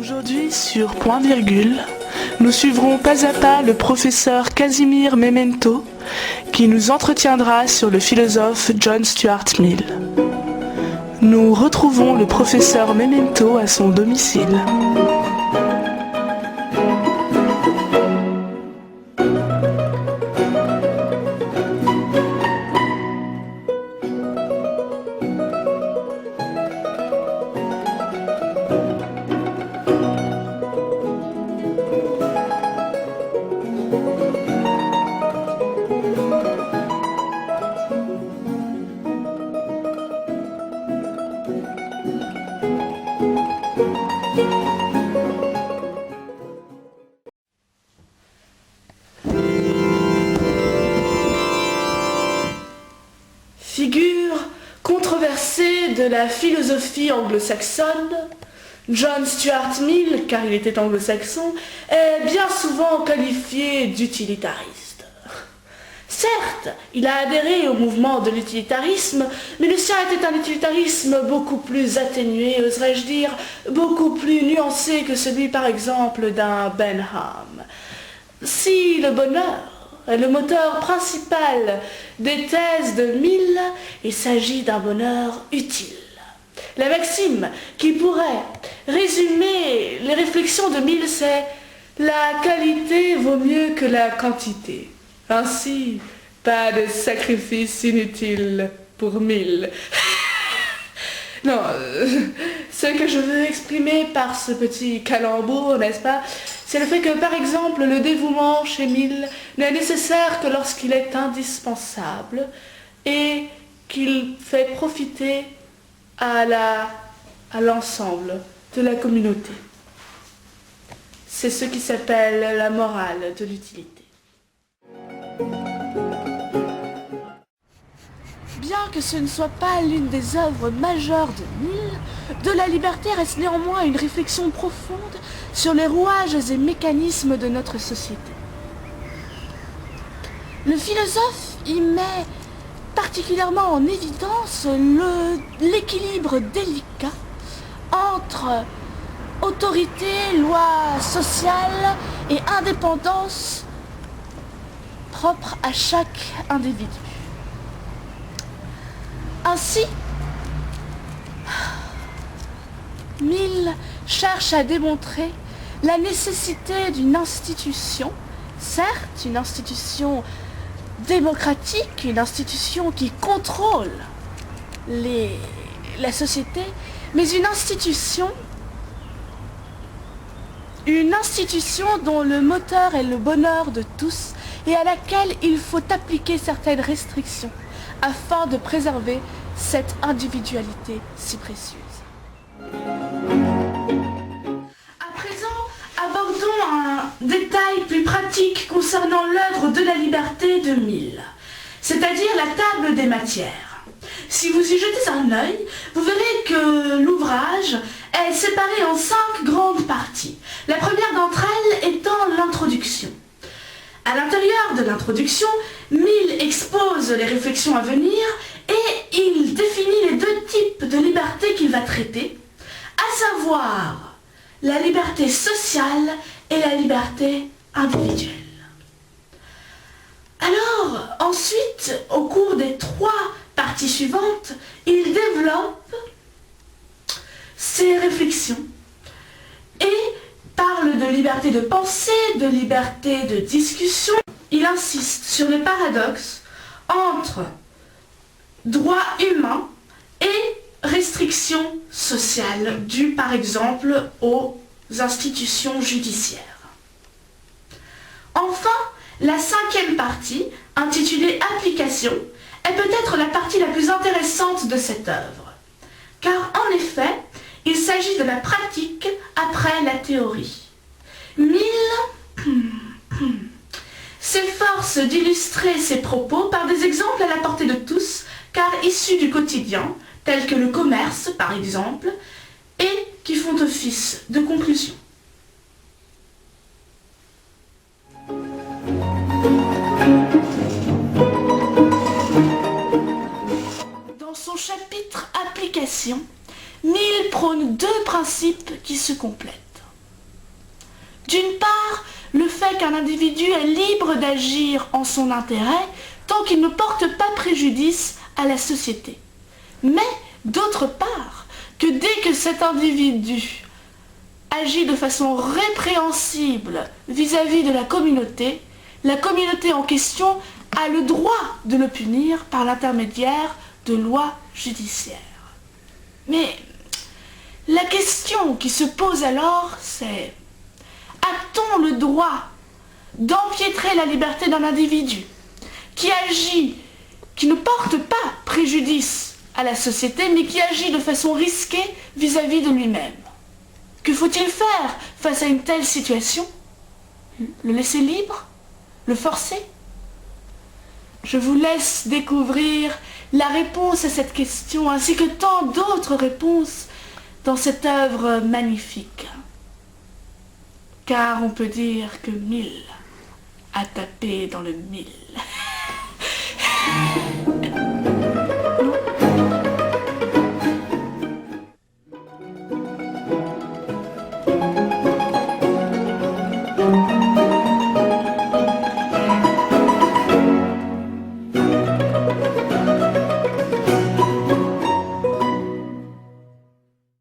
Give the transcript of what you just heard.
Aujourd'hui, sur Point Virgule, nous suivrons pas à pas le professeur Casimir Memento qui nous entretiendra sur le philosophe John Stuart Mill. Nous retrouvons le professeur Memento à son domicile. Figure controversée de la philosophie anglo-saxonne, John Stuart Mill, car il était anglo-saxon, est bien souvent qualifié d'utilitariste. Certes, il a adhéré au mouvement de l'utilitarisme, mais le sien était un utilitarisme beaucoup plus atténué, oserais-je dire, beaucoup plus nuancé que celui par exemple d'un Bentham. Si le bonheur est le moteur principal des thèses de Mill, il s'agit d'un bonheur utile. La maxime qui pourrait résumer les réflexions de Mill, c'est « la qualité vaut mieux que la quantité ». Ainsi, pas de sacrifice inutile pour Mill. Non, ce que je veux exprimer par ce petit calembour, n'est-ce pas, c'est le fait que, par exemple, le dévouement chez Mill n'est nécessaire que lorsqu'il est indispensable et qu'il fait profiter à l'ensemble de la communauté. C'est ce qui s'appelle la morale de l'utilité. Bien que ce ne soit pas l'une des œuvres majeures de Mill, De la liberté reste néanmoins une réflexion profonde sur les rouages et mécanismes de notre société. Le philosophe y met particulièrement en évidence l'équilibre délicat entre autorité, loi sociale et indépendance propre à chaque individu. Ainsi, Mill cherche à démontrer la nécessité d'une institution, certes une institution démocratique, une institution qui contrôle la société, mais une institution dont le moteur est le bonheur de tous et à laquelle il faut appliquer certaines restrictions afin de préserver cette individualité si précieuse. À présent, abordons un détail plus pratique concernant l'œuvre de la liberté de Mill, c'est-à-dire la table des matières. Si vous y jetez un œil, vous verrez que l'ouvrage est séparé en 5 grandes parties. La première d'entre elles étant l'introduction. À l'intérieur de l'introduction, Mill expose les réflexions à venir et il définit les 2 types de liberté qu'il va traiter, à savoir la liberté sociale et la liberté individuelle. Alors, ensuite, au cours des 3 parties suivantes, il développe ses réflexions et parle de liberté de pensée, de liberté de discussion. Il insiste sur le paradoxe entre droit humain et restrictions sociales dues par exemple aux institutions judiciaires. Enfin, la 5e partie, intitulée Application, est peut-être la partie la plus intéressante de cette œuvre. Car en effet, il s'agit de la pratique après la théorie. Mill s'efforce d'illustrer ses propos par des exemples à la portée de tous, car issus du quotidien, tels que le commerce par exemple, et qui font office de conclusion. Dans son chapitre Application, Mill prône 2 principes qui se complètent. D'une part, le fait qu'un individu est libre d'agir en son intérêt tant qu'il ne porte pas préjudice à la société. Mais, d'autre part, que dès que cet individu agit de façon répréhensible vis-à-vis de la communauté en question a le droit de le punir par l'intermédiaire de lois judiciaires. Mais la question qui se pose alors, c'est: a-t-on le droit d'empiétrer la liberté d'un individu qui agit, qui ne porte pas préjudice à la société, mais qui agit de façon risquée vis-à-vis de lui-même? Que faut-il faire face à une telle situation? Le laisser libre? Le forcer? Je vous laisse découvrir la réponse à cette question, ainsi que tant d'autres réponses dans cette œuvre magnifique. Car on peut dire que 1000 a tapé dans le 1000.